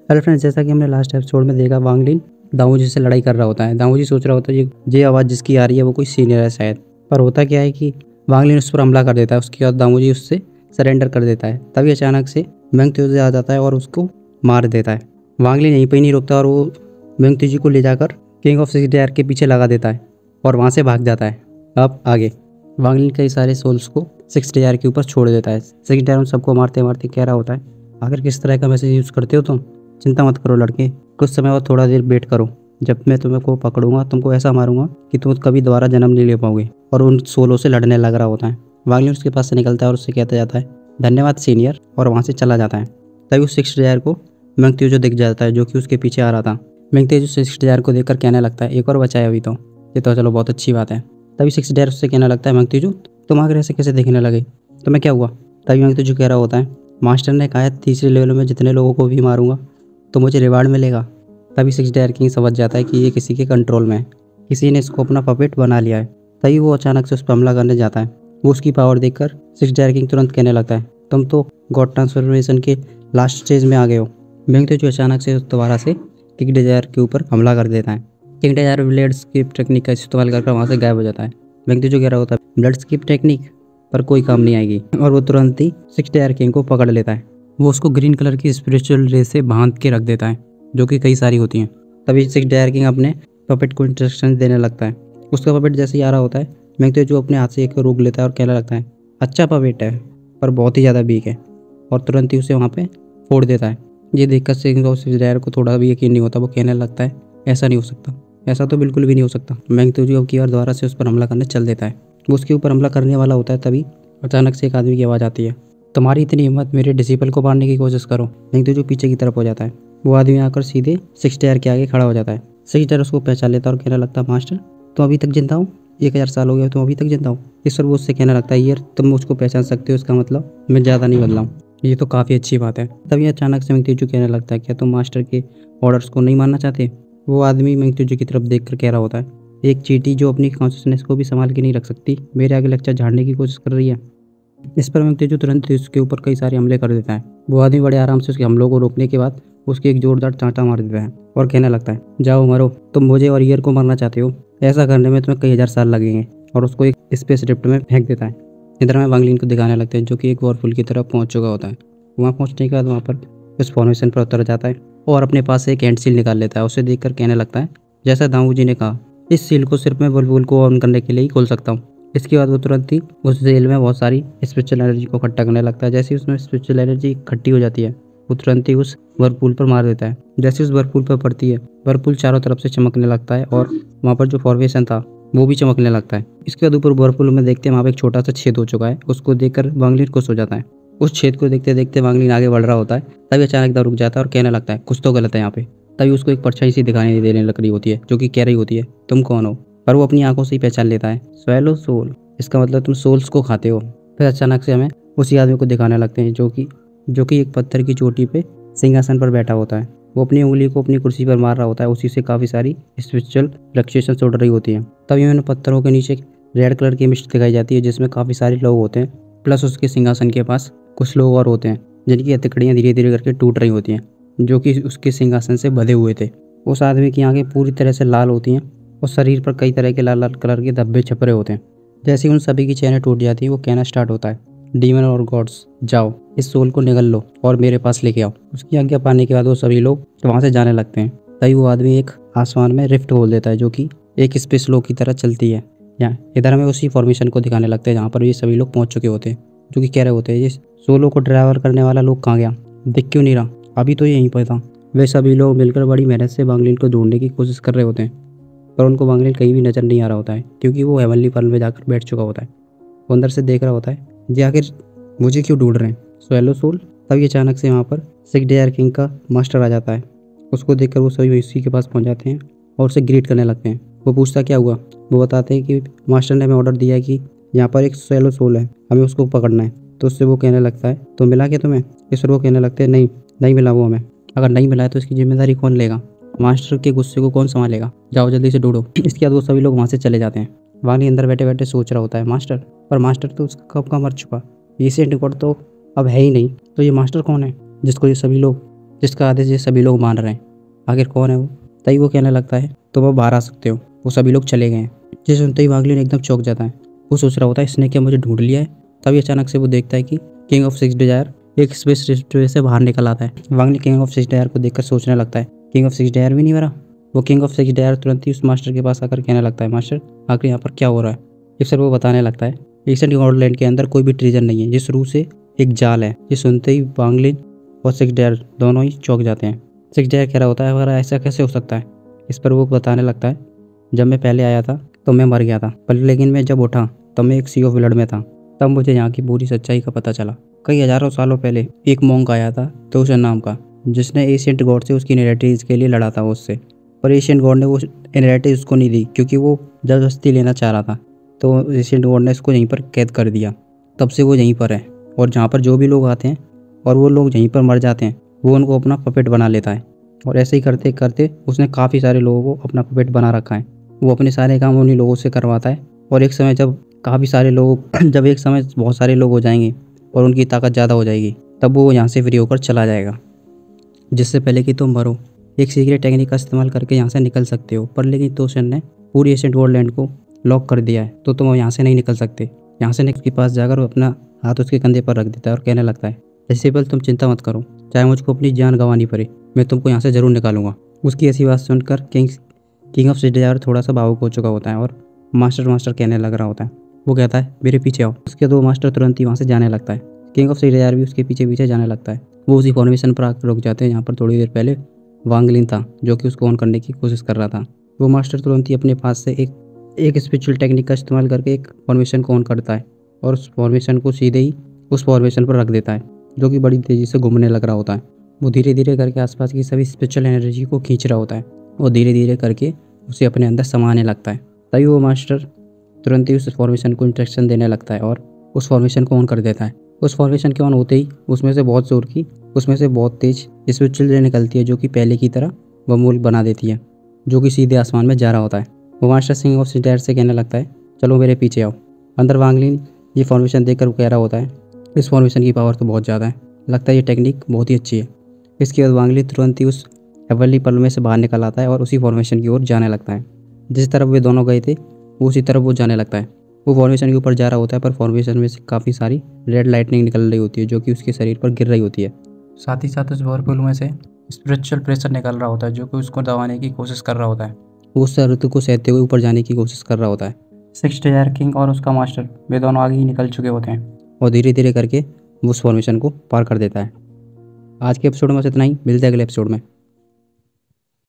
Hello friends, जैसा कि हमने लास्ट एपिसोड में देखा, वांग लिन दाऊजी से लड़ाई कर रहा होता है। दाऊजी सोच रहा होता है ये आवाज़ जिसकी आ रही है वो कोई सीनियर है शायद। पर होता क्या है कि वांग लिन उस पर हमला कर देता है। उसके बाद दाऊजी उससे सरेंडर कर देता है। तभी अचानक से मेंग त्योजी आ जाता है और उसको मार देता है। वांग लिन यहीं पर ही नहीं रुकता और वो मेंग त्योजी को ले जाकर किंग ऑफ सिक्स डेयर के पीछे लगा देता है और वहाँ से भाग जाता है। अब आगे वांग लिन कई सारे सोल्स को सिक्स डेयर के ऊपर छोड़ देता है। सिक्स डेयर उन सबको मारते मारते कह रहा होता है, अगर किस तरह का मैसेज यूज़ करते हो तुम, चिंता मत करो लड़के, कुछ समय और थोड़ा देर वेट करो। जब मैं तुम्हें को पकड़ूंगा तुमको ऐसा मारूंगा कि तुम कभी दोबारा जन्म नहीं ले पाओगे। और उन सोलों से लड़ने लग रहा होता है। वांग लिन उसके पास से निकलता है और उससे कहता जाता है, धन्यवाद सीनियर, और वहाँ से चला जाता है। तभी उस सिक्स डेयर को मेंग त्योजी दिख जाता है जो कि उसके पीछे आ रहा था। मेंग त्योजी सिक्स डेयर को देखकर कहने लगता है, एक और बचा है अभी तो, ये तो चलो बहुत अच्छी बात है। तभी सिक्स डेयर उससे कहने लगता है, मेंग त्योजी तुम आगे ऐसे कैसे देखने लगे, तुम्हें क्या हुआ? तभी मेंग त्योजी कह रहा होता है, मास्टर ने कहा है तीसरे लेवल में जितने लोगों को भी मारूंगा तो मुझे रिवार्ड मिलेगा। तभी सिक्स डेयर किंग समझ जाता है कि ये किसी के कंट्रोल में है, किसी ने इसको अपना पपेट बना लिया है। तभी वो अचानक से उस पर हमला करने जाता है। वो उसकी पावर देखकर सिक्स डेयर किंग तुरंत कहने लगता है, तुम तो गॉड ट्रांसफॉर्मेशन के लास्ट स्टेज में आ गए हो। मेंग त्योजी अचानक से दोबारा से किंग डेजायर के ऊपर हमला कर देता है। किंग डेजायर ब्लेड स्किप टेक्निक का इस्तेमाल कर वहाँ से गायब हो जाता है। मेंग त्योजी कह रहा होता है, ब्लेड स्किप टेक्निक पर कोई काम नहीं आएगी, और वो तुरंत ही सिक्स डेयर किंग को पकड़ लेता है। वो उसको ग्रीन कलर की स्पिरिचुअल रे से बांध के रख देता है, जो कि कई सारी होती हैं। तभी सिक्स डेयर किंग अपने पपेट को इंस्ट्रक्शन देने लगता है। उसका पपेट जैसे ही आ रहा होता है, मेंग त्योजी अपने हाथ से एक रोक लेता है और कहने लगता है, अच्छा पपेट है पर बहुत ही ज़्यादा वीक है, और तुरंत ही उसे वहाँ पे फोड़ देता है। ये देखकर सिक्स डेयर को थोड़ा भी यकीन नहीं होता। वो कहने लगता है, ऐसा नहीं हो सकता, ऐसा तो बिल्कुल भी नहीं हो सकता। मेंग त्योजी अब की बार दोबारा से उस पर हमला करने चल देता है। वो उसके ऊपर हमला करने वाला होता है। तभी अचानक से एक आदमी की आवाज़ आती है, तुम्हारी इतनी हिम्मत, मेरे डिसिपल को मारने की कोशिश करो। मेंग त्योजी पीछे की तरफ हो जाता है। वो आदमी आकर सीधे सिक्स डेयर के आगे खड़ा हो जाता है। सिक्स डेयर उसको पहचान लेता है और कहने लगता है, मास्टर तुम अभी तक जिंदा हो, 1000 साल हो गए तुम अभी तक जिंदा हो। इस पर वो उससे कहने लगता है, यार तुम मुझको पहचान सकते हो, इसका मतलब मैं ज़्यादा नहीं बदला हूँ, ये तो काफ़ी अच्छी बात है। तभी अचानक से मेंग त्योजी कहने लगता है, क्या तुम मास्टर के ऑर्डर्स को नहीं मानना चाहते? वो आदमी मेंग त्योजी की तरफ देख कर कह रहा होता है, एक चींटी जो अपनी कॉन्शियसनेस को भी संभाल के नहीं रख सकती मेरे आगे लेक्चर झाड़ने की कोशिश कर रही है। इस पर मेंग त्योजी तुरंत उसके ऊपर कई सारे हमले कर देता है। वो आदमी बड़े आराम से उसके हमलों को रोकने के बाद उसके एक जोरदार चांटा मार देता है और कहने लगता है, जाओ मरो, तुम मुझे और ईयर को मारना चाहते हो, ऐसा करने में तुम्हें कई 1000 साल लगेंगे, और उसको एक स्पेस रिफ्ट में फेंक देता है। इधर में वांग लिन को दिखाने लगते हैं जो कि एक वॉरफुल की तरफ पहुंच चुका होता है। वहाँ पहुंचने के बाद वहाँ पर उस फॉर्मेशन पर उतर जाता है और अपने पास से एक एंड सील निकाल लेता है। उसे देखकर कहने लगता है, जैसा दाऊजी ने कहा, इस सील को सिर्फ मैं वॉरफुल को ऑन करने के लिए ही खोल सकता हूँ। इसके बाद वो तुरंत ही उस सील में बहुत सारी स्पिरिचुअल एनर्जी को इकट्ठा करने लगता है। जैसे ही उसमें स्पिरिचुअल एनर्जी इकट्ठी हो जाती है, वो तुरंत ही उस वर्लपूल पर मार देता है। जैसे उस वर्लपूल पर पड़ती है, वर्लपूल चारों तरफ से चमकने लगता है और वहाँ पर जो फॉर्मेशन था वो भी चमकने लगता है। इसके बाद ऊपर वर्लपूल में देखते हैं वहाँ पर एक छोटा सा छेद हो चुका है। उसको देखकर वांग लिन खुश हो जाता है। उस छेद को देखते देखते वांग लिन आगे बढ़ रहा होता है। तभी अचानक एकदम रुक जाता है और कहने लगता है, कुछ तो गलत है यहाँ पे। तभी उसको एक परछाई सी दिखाई देने लग रही होती है जो कि कह रही होती है, तुम कौन हो? पर वो अपनी आंखों से ही पहचान लेता है, स्वैलो सोल, इसका मतलब तुम सोल्स को खाते हो। फिर अचानक से हमें उसी आदमी को दिखाने लगते हैं जो कि एक पत्थर की चोटी पे सिंहासन पर बैठा होता है। वो अपनी उंगली को अपनी कुर्सी पर मार रहा होता है। उसी से काफ़ी सारी स्पिरिचुअल फ्लक्चुएशंस उड़ रही होती हैं। तभी हमें पत्थरों के नीचे रेड कलर की मिस्ट दिखाई जाती है जिसमें काफ़ी सारे लोग होते हैं, प्लस उसके सिंहासन के पास कुछ लोग और होते हैं जिनकी हथकड़ियाँ धीरे धीरे करके टूट रही होती हैं, जो कि उसके सिंहासन से बंधे हुए थे। उस आदमी की आंखें पूरी तरह से लाल होती हैं और शरीर पर कई तरह के लाल लाल कलर के धब्बे छपरे होते हैं। जैसे ही उन सभी की चैनें टूट जाती है, वो कहना स्टार्ट होता है, डीमन और गॉड्स, जाओ इस सोल को निगल लो और मेरे पास लेके आओ। उसकी आज्ञा पाने के बाद वो सभी लोग वहाँ से जाने लगते हैं। तभी वो आदमी एक आसमान में रिफ्ट खोल देता है जो कि एक स्पेस लो की तरह चलती है। यहाँ इधर हमें उसी फॉर्मेशन को दिखाने लगते हैं जहाँ पर ये सभी लोग पहुँच चुके होते हैं, जो कि कह रहे होते हैं, ये सोलो को ड्राइवर करने वाला लोग कहाँ गया, दिख क्यों नहीं रहा, अभी तो यहीं पर था। वे सभी लोग मिलकर बड़ी मेहनत से वांग लिन को ढूंढने की कोशिश कर रहे होते हैं, पर उनको वांग लिन कहीं भी नजर नहीं आ रहा होता है क्योंकि वो हेवनली पर्ल में जाकर बैठ चुका होता है। वो अंदर से देख रहा होता है, ये आखिर मुझे क्यों ढूंढ रहे हैं, स्वैलो सोल। तभी अचानक से वहाँ पर सिक्स डेयर किंग का मास्टर आ जाता है। उसको देखकर वो सभी उसी के पास पहुँच जाते हैं और उसे ग्रीट करने लगते हैं। वो पूछता क्या हुआ। वो बताते हैं कि मास्टर ने हमें ऑर्डर दिया है कि यहाँ पर एक स्वैलो सोल है, हमें उसको पकड़ना है। तो उससे वो कहने लगता है, तो मिला क्या तुम्हें? इस पर वो कहने लगते हैं, नहीं मिला वो हमें। अगर नहीं मिला है तो इसकी जिम्मेदारी कौन लेगा, मास्टर के गुस्से को कौन संभालेगा, जाओ जल्दी से ढूंढो। इसके बाद वो सभी लोग वहाँ से चले जाते हैं। वांग लिन अंदर बैठे बैठे सोच रहा होता है, मास्टर, पर मास्टर तो उसका कब का मर चुका, एशियंट गॉड तो अब है ही नहीं, तो ये मास्टर कौन है जिसको ये सभी लोग जिसका आदेश ये सभी लोग मान रहे हैं। आखिर कौन है वो? तभी वो कहने लगता है तो वो बाहर आ सकते हो। वो सभी लोग चले गए हैं। ये सुनते ही वांगलिन एकदम चौंक जाता है। वो सोच रहा होता है इसने क्या मुझे ढूंढ लिया है। तभी अचानक से वो देखता है कि किंग ऑफ सिक्स डिजायर एक स्पेस रेस्टोरेंट से बाहर निकल आता है। Wanglin king of six desire को देखकर सोचने लगता है किंग ऑफ सिक्स डिजायर भी नहीं मरा। वो किंग ऑफ सिक्स डिजायर तुरंत ही उस मास्टर के पास आकर कहने लगता है, मास्टर आखिर यहाँ पर क्या हो रहा है? अक्सर वो बताने लगता है एशियंट गॉडलैंड के अंदर कोई भी ट्रीजन नहीं है, ये शुरू से एक जाल है। ये सुनते ही वांगलिन और सिक्स डिजायर दोनों ही चौंक जाते हैं। सिक्स डिजायर कह रहा होता है अगर ऐसा कैसे हो सकता है? इस पर वो बताने लगता है जब मैं पहले आया था तो मैं मर गया था, पर लेकिन मैं जब उठा तब मैं एक सी ऑफ ब्लड में था। तब मुझे यहाँ की पूरी सच्चाई का पता चला। कई हजारों सालों पहले एक मॉन्क आया था तोशन नाम का, जिसने एशियंट गॉड से उसकी इनहेरिटेंस के लिए लड़ा था उससे। पर एशियंट गॉड ने वो इनहेरिटेंस उसको नहीं दी क्योंकि वो जबरदस्ती लेना चाह रहा था। तो एशियंट गॉड ने उसको यहीं पर कैद कर दिया। तब से वो यहीं पर है और जहाँ पर जो भी लोग आते हैं और वो लोग यहीं पर मर जाते हैं वो उनको अपना पपेट बना लेता है। और ऐसे ही करते करते उसने काफ़ी सारे लोगों को अपना पपेट बना रखा है। वो अपने सारे काम उन्हीं लोगों से करवाता है। और एक समय जब एक समय बहुत सारे लोग हो जाएंगे और उनकी ताकत ज़्यादा हो जाएगी तब वो यहाँ से फ्री होकर चला जाएगा। जिससे पहले कि तुम मरो एक सीक्रेट टेक्निक का इस्तेमाल करके यहाँ से निकल सकते हो। पर लेकिन तोशन ने पूरी एशियंट गॉडलैंड को लॉक कर दिया है तो तुम यहाँ से नहीं निकल सकते। यहाँ से उसके पास जाकर वो अपना हाथ उसके कंधे पर रख देता है और कहने लगता है डिसेबल तुम चिंता मत करो, चाहे मुझको अपनी जान गंवानी पड़े, मैं तुमको यहाँ से ज़रूर निकालूंगा। उसकी ऐसी बात सुनकर किंग ऑफ डिजायर थोड़ा सा भावुक हो चुका होता है और मास्टर कहने लग रहा होता है। वो कहता है मेरे पीछे आओ। उसके दो मास्टर तुरंत ही वहाँ से जाने लगता है। किंग ऑफ डिजायर भी उसके पीछे पीछे जाने लगता है। वो उसी फॉर्मेशन पर आकर रुक जाते हैं जहाँ पर थोड़ी देर पहले वांगलिन था जो कि उसको ऑन करने की कोशिश कर रहा था। वो मास्टर तुरंत ही अपने पास से एक स्पिरिचुअल टेक्निक का इस्तेमाल करके एक फॉर्मेशन को ऑन करता है और उस फॉर्मेशन को सीधे ही उस फॉर्मेशन पर रख देता है जो कि बड़ी तेज़ी से घूमने लग रहा होता है। वो धीरे धीरे करके आसपास की सभी स्पिरिचुअल एनर्जी को खींच रहा होता है और धीरे धीरे करके उसे अपने अंदर समाने लगता है। तभी वो मास्टर तुरंत ही उस फॉर्मेशन को इंस्ट्रक्शन देने लगता है और उस फॉर्मेशन को ऑन कर देता है। उस फॉर्मेशन के ऑन होते ही उसमें से बहुत तेज स्पिरिचुअल रे निकलती है जो कि पहले की तरह बमूल बना देती है, जो कि सीधे आसमान में जा रहा होता है। वो मास्टर सिंह ऑफ डिजायर से कहने लगता है चलो मेरे पीछे आओ। अंदर वांगलिन ये फॉर्मेशन देखकर वो कह रहा होता है इस फॉर्मेशन की पावर तो बहुत ज़्यादा है, लगता है ये टेक्निक बहुत ही अच्छी है। इसके बाद वांगलिन तुरंत ही उस हेवनली पर्ल में से बाहर निकल आता है और उसी फॉर्मेशन की ओर जाने लगता है। जिस तरफ वे दोनों गए थे वो उसी तरफ वो जाने लगता है। वो फॉर्मेशन के ऊपर जा रहा होता है पर फॉर्मेशन में से काफ़ी सारी रेड लाइटनिंग निकल रही होती है जो कि उसके शरीर पर गिर रही होती है। साथ ही साथ उस व्हर्लपूल में से स्पिरिचुअल प्रेशर निकल रहा होता है जो कि उसको दबाने की कोशिश कर रहा होता है। वो उस ऋतु को सहते हुए ऊपर जाने की कोशिश कर रहा होता है। सिक्स डिजायर किंग और उसका मास्टर वे दोनों आगे ही निकल चुके होते हैं और धीरे धीरे करके वो उस फॉर्मेशन को पार कर देता है। आज के एपिसोड में बस इतना ही, मिलते हैं अगले एपिसोड में।